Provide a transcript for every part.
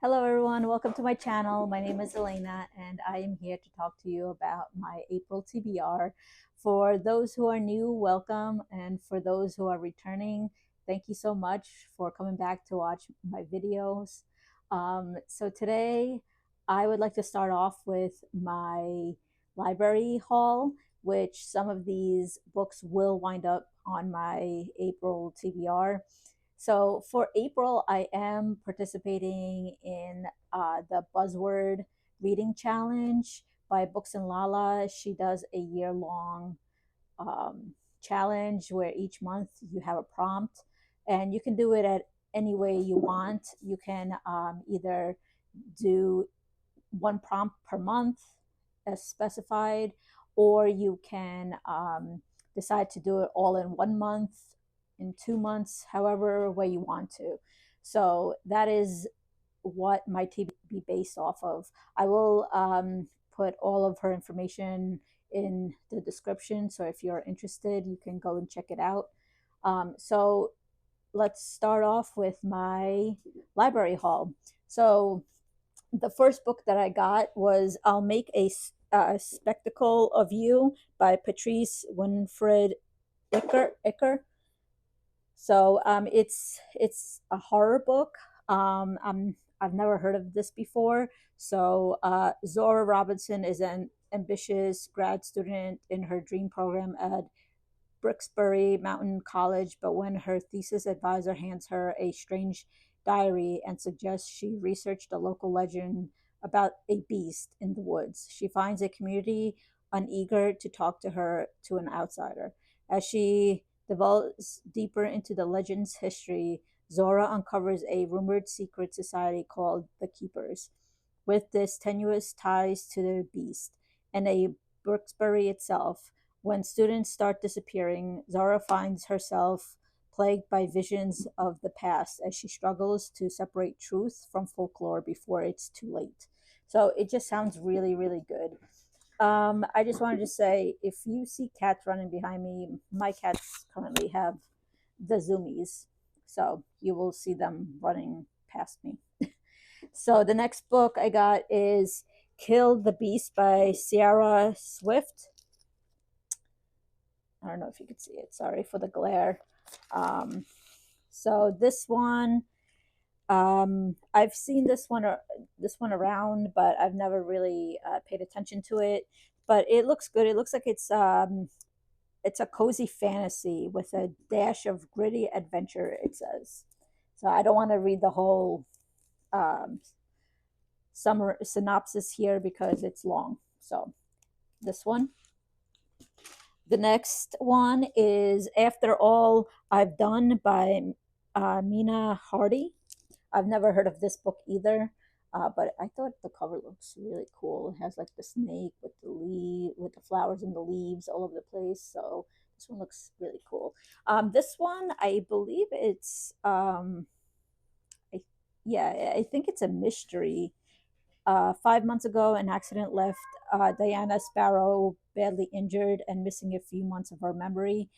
Hello, everyone. Welcome to my channel. My name is Elena, and I am here to talk to you about my April TBR. For those who are new, welcome. And for those who are returning, thank you so much for coming back to watch my videos. So today, I would like to start off with my library haul, which some of these books will wind up on my April TBR. So for April, I am participating in the Buzzword Reading Challenge by Booksandlala. She does a year-long challenge where each month you have a prompt, and you can do it at any way you want. You can either do one prompt per month as specified, or you can decide to do it all in 1 month, in 2 months, however way you want to. So that is what my TB based off of. I will put all of her information in the description. So if you're interested, you can go and check it out. So let's start off with my library haul. So the first book that I got was I'll Make a Spectacle of You by Patrice Winfred Icker. So it's a horror book. I've never heard of this before. So Zora Robinson is an ambitious grad student in her dream program at Brixbury Mountain College, but when her thesis advisor hands her a strange diary and suggests she research the local legend about a beast in the woods, she finds a community uneager to talk to her to an outsider. As she delves deeper into the legend's history, Zora uncovers a rumored secret society called the Keepers, with this tenuous ties to the beast and a Brixbury itself. When students start disappearing, Zara finds herself plagued by visions of the past as she struggles to separate truth from folklore before it's too late. So it just sounds really, really good. I just wanted to say, if you see cats running behind me, my cats currently have the zoomies. So you will see them running past me. So the next book I got is Kill the Beast by Sierra Swift. I don't know if you could see it. Sorry for the glare. Um, so this one, I've seen this one around, but I've never really paid attention to it. But it looks good. It looks like it's a cozy fantasy with a dash of gritty adventure. It says. So I don't want to read the whole um, summer synopsis here because it's long. So this one. The next one is After All I've Done by Mina Hardy. I've never heard of this book either, but I thought the cover looks really cool. It has like the snake with with the flowers and the leaves all over the place. So this one looks really cool. This one, I believe it's, I, yeah, I think it's a mystery. 5 months ago, an accident left Diana Sparrow badly injured and missing a few months of her memory.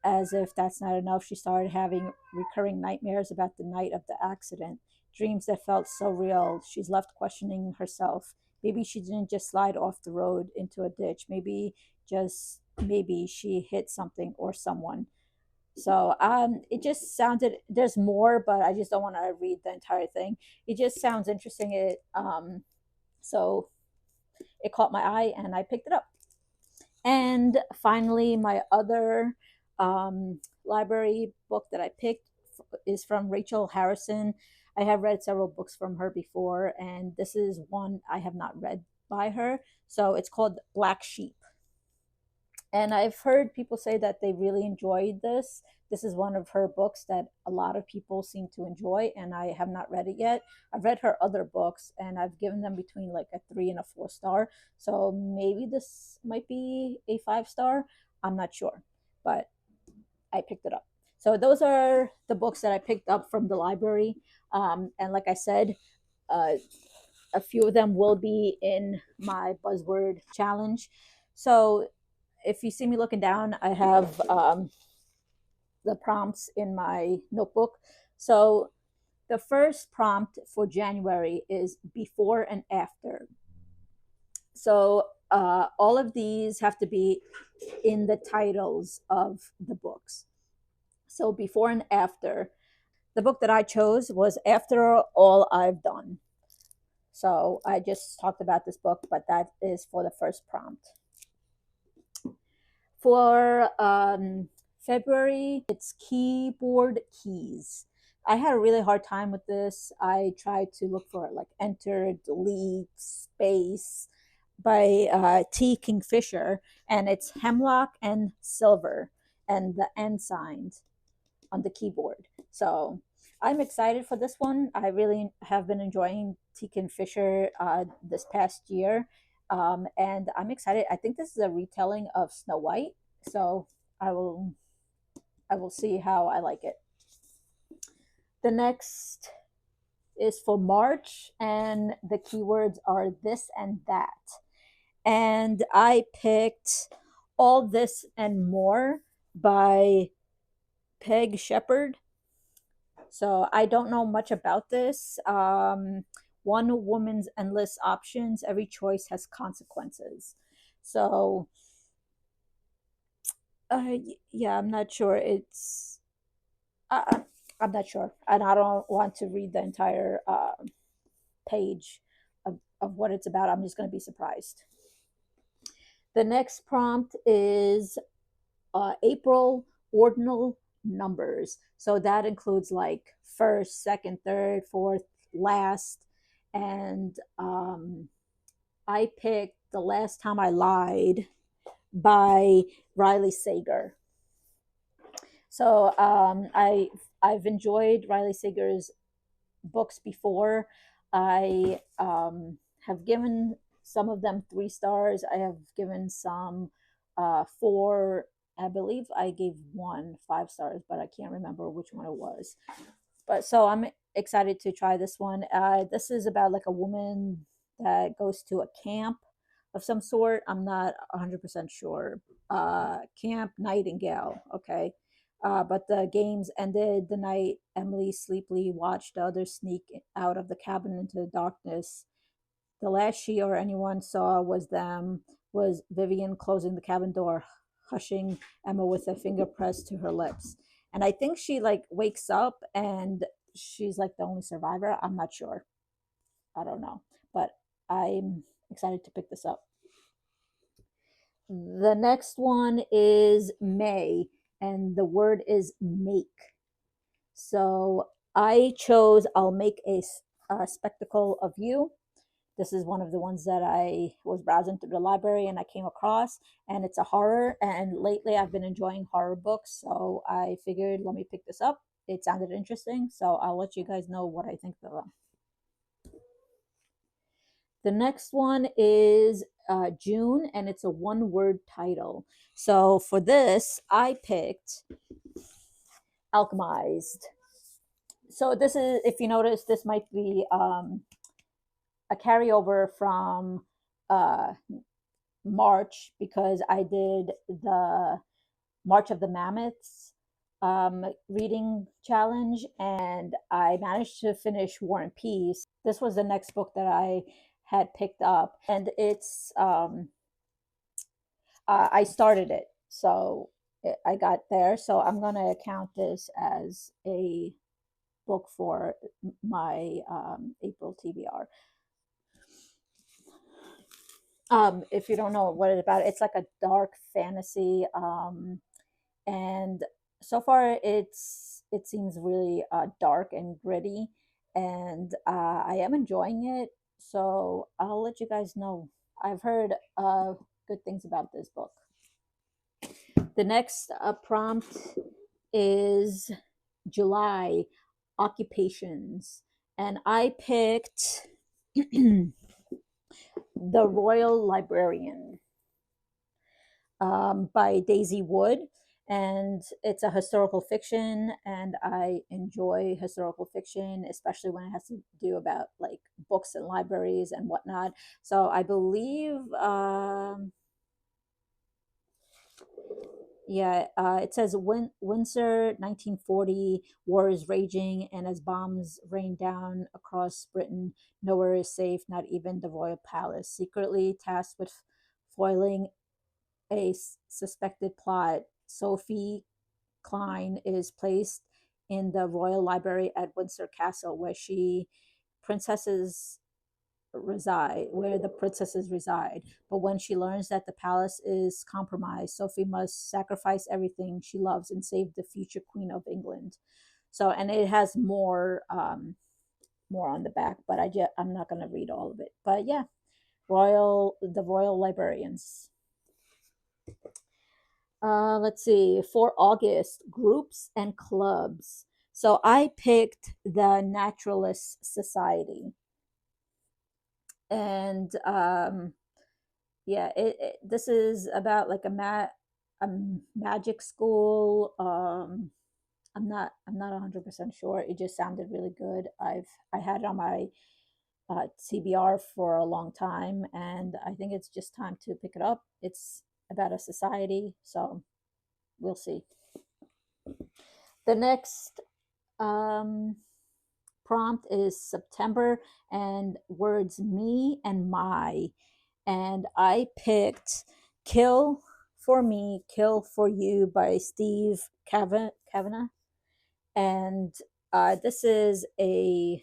As if that's not enough, she started having recurring nightmares about the night of the accident, dreams that felt so real. She's left questioning herself. Maybe she didn't just slide off the road into a ditch. Maybe she hit something or someone. So it just sounded. There's more, but I just don't want to read the entire thing. It just sounds interesting. So it caught my eye and I picked it up. And finally, my other library book that I picked is from Rachel Harrison. I have read several books from her before, and this is one I have not read by her. So it's called Black Sheep. And I've heard people say that they really enjoyed this. This is one of her books that a lot of people seem to enjoy, and I have not read it yet. I've read her other books, and I've given them between like a 3 and a 4 star. So maybe this might be a 5 star. I'm not sure, but I picked it up. So those are the books that I picked up from the library. And like I said, uh, a few of them will be in my Buzzword challenge. So if you see me looking down, I have the prompts in my notebook. So The first prompt for January is before and after. So all of these have to be in the titles of the books. So before and after. The book that I chose was After All I've Done. So I just talked about this book, but that is for the first prompt. For February, it's keyboard keys. I had a really hard time with this. I tried to look for like enter, delete, space by T. Kingfisher, and it's hemlock and silver and the N signs on the keyboard. So I'm excited for this one. I really have been enjoying Tegan Fisher this past year, and I'm excited. I think this is a retelling of Snow White, so I will I will see how I like it. The next is for March, and the keywords are this and that. And I picked All This and More by Peg Shepard. So I don't know much about this. One woman's endless options. Every choice has consequences. So yeah, I'm not sure. I'm not sure, and I don't want to read the entire page of what it's about. I'm just going to be surprised. The next prompt is April ordinal numbers. So that includes like first, second, third, fourth, last. And I picked The Last Time I Lied by Riley Sager. So I've enjoyed Riley Sager's books before. I have given some of them 3 stars. I have given some 4. I believe I gave one 5 stars, but I can't remember which one it was. But so I'm excited to try this one. This is about like a woman that goes to a camp of some sort. I'm not 100% sure. Camp Nightingale. Okay. But the games ended the night Emily sleepily watched the others sneak out of the cabin into the darkness. The last she or anyone saw was Vivian closing the cabin door, hushing Emma with a finger pressed to her lips. And I think she like wakes up and she's like the only survivor. I'm not sure. I don't know. But I'm excited to pick this up. The next one is May, and the word is make. So I chose I'll Make a Spectacle of You. This is one of the ones that I was browsing through the library and I came across, and it's a horror. And lately I've been enjoying horror books, so I figured let me pick this up. It sounded interesting, so I'll let you guys know what I think of them. The next one is June, and it's a one-word title. So for this, I picked Alchemized. So this is, if you notice, this might be a carryover from uh, March, because I did the March of the Mammoths reading challenge, and I managed to finish War and Peace. This was the next book that I had picked up, and I started it, so I got there. So I'm gonna count this as a book for my April TBR. If you don't know what it's about, it's like a dark fantasy, and so far it seems really dark and gritty, and I am enjoying it. So I'll let you guys know. I've heard good things about this book. The next prompt is July occupations, and I picked The Royal Librarian by Daisy Wood. And it's a historical fiction, and I enjoy historical fiction, especially when it has to do about like books and libraries and whatnot. So I believe, Yeah, it says Windsor, 1940, war is raging, and as bombs rain down across Britain, nowhere is safe, not even the royal palace. Secretly tasked with foiling a suspected plot, Sophie Klein is placed in the royal library at Windsor Castle, princesses where the princesses reside. But when she learns that the palace is compromised, Sophie must sacrifice everything she loves and save the future Queen of England. So, and it has more on the back, but I'm not going to read all of it. But yeah, the Royal Librarians. Let's see, for August, groups and clubs. So I picked the Naturalist Society, and yeah, this is about like a magic school. I'm not 100% sure. It just sounded really good. I had it on my TBR for a long time, and I think it's just time to pick it up. It's about a society, so we'll see. The next um, prompt is September and words me and my. And I picked Kill for Me, Kill for You by Steve Kavanagh. And this is a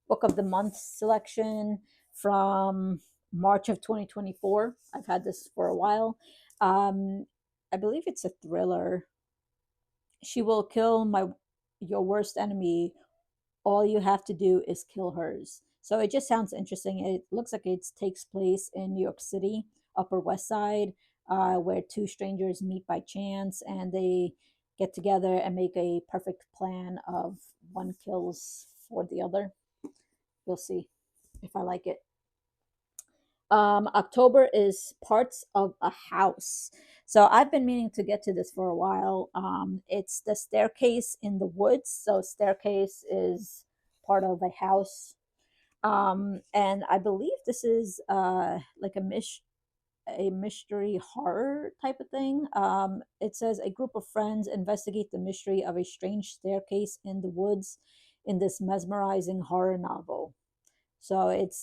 book of the month selection from March of 2024. I've had this for a while. I believe it's a thriller. She will kill your worst enemy. All you have to do is kill hers. So it just sounds interesting. It looks like it takes place in New York City, Upper West Side, where two strangers meet by chance and they get together and make a perfect plan of one kills for the other. We'll see if I like it. October is Parts of a House. So I've been meaning to get to this for a while. It's The Staircase in the Woods. So staircase is part of a house. And I believe this is like a mystery horror type of thing. It says a group of friends investigate the mystery of a strange staircase in the woods in this mesmerizing horror novel. So it's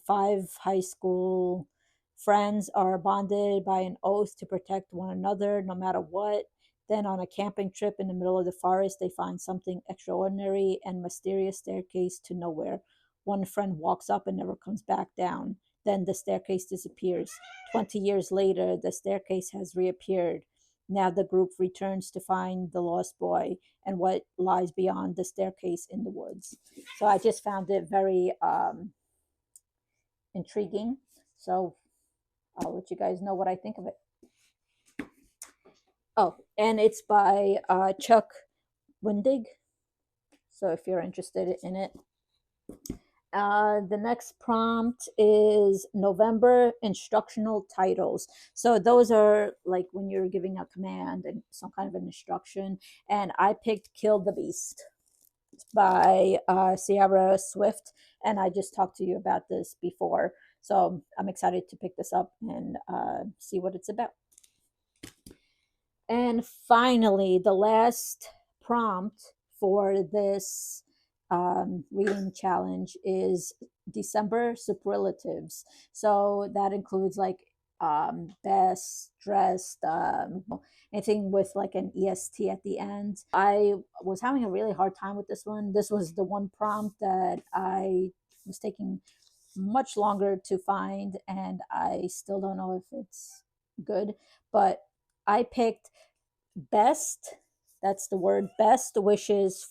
five high school friends are bonded by an oath to protect one another no matter what. Then, on a camping trip in the middle of the forest, they find something extraordinary and mysterious staircase to nowhere. One friend walks up and never comes back down. Then the staircase disappears. 20 years later, the staircase has reappeared. Now the group returns to find the lost boy and what lies beyond the staircase in the woods. So I just found it very intriguing. So I'll let you guys know what I think of it. Oh, and it's by Chuck Wendig. So if you're interested in it. The next prompt is November instructional titles. So those are like when you're giving a command and some kind of an instruction. And I picked Kill the Beast by Sierra Swift. And I just talked to you about this before. So I'm excited to pick this up and see what it's about. And finally, the last prompt for this reading challenge is December superlatives. So that includes like best dressed, anything with like an EST at the end. I was having a really hard time with this one. This was the one prompt that I was taking much longer to find, and I still don't know if it's good, but I picked best, that's the word, best wishes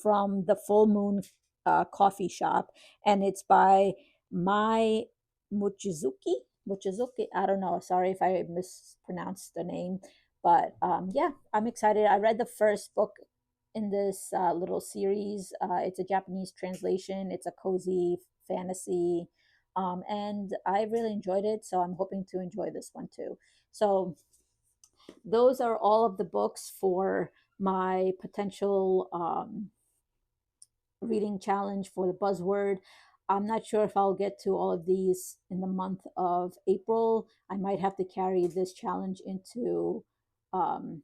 from the Full Moon Coffee Shop, and it's by Mai Mochizuki. I don't know, sorry if I mispronounced the name, but yeah, I'm excited. I read the first book in this little series. It's a Japanese translation. It's a cozy fantasy, and I really enjoyed it, so I'm hoping to enjoy this one too. So those are all of the books for my potential reading challenge for the Buzzword. I'm not sure if I'll get to all of these in the month of April. I might have to carry this challenge into um,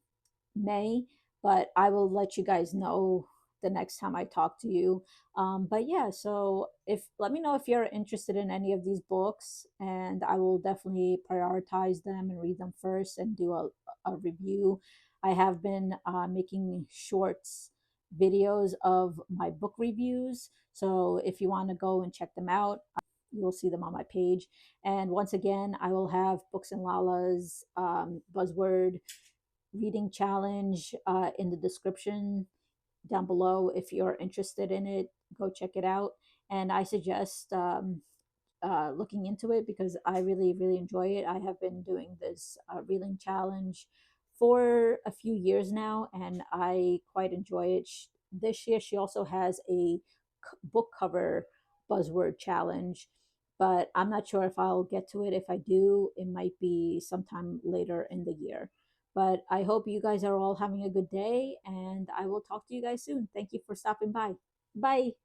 May, but I will let you guys know the next time I talk to you. But yeah, so if let me know if you're interested in any of these books, and I will definitely prioritize them and read them first and do a review. I have been making shorts videos of my book reviews. So if you want to go and check them out, you'll see them on my page. And once again, I will have Books and Lala's Buzzword reading challenge in the description down below. If you're interested in it, go check it out. And I suggest looking into it because I really, really enjoy it. I have been doing this reading challenge for a few years now, and I quite enjoy it. This year, she also has a book cover buzzword challenge, but I'm not sure if I'll get to it. If I do, it might be sometime later in the year. But I hope you guys are all having a good day, and I will talk to you guys soon. Thank you for stopping by. Bye.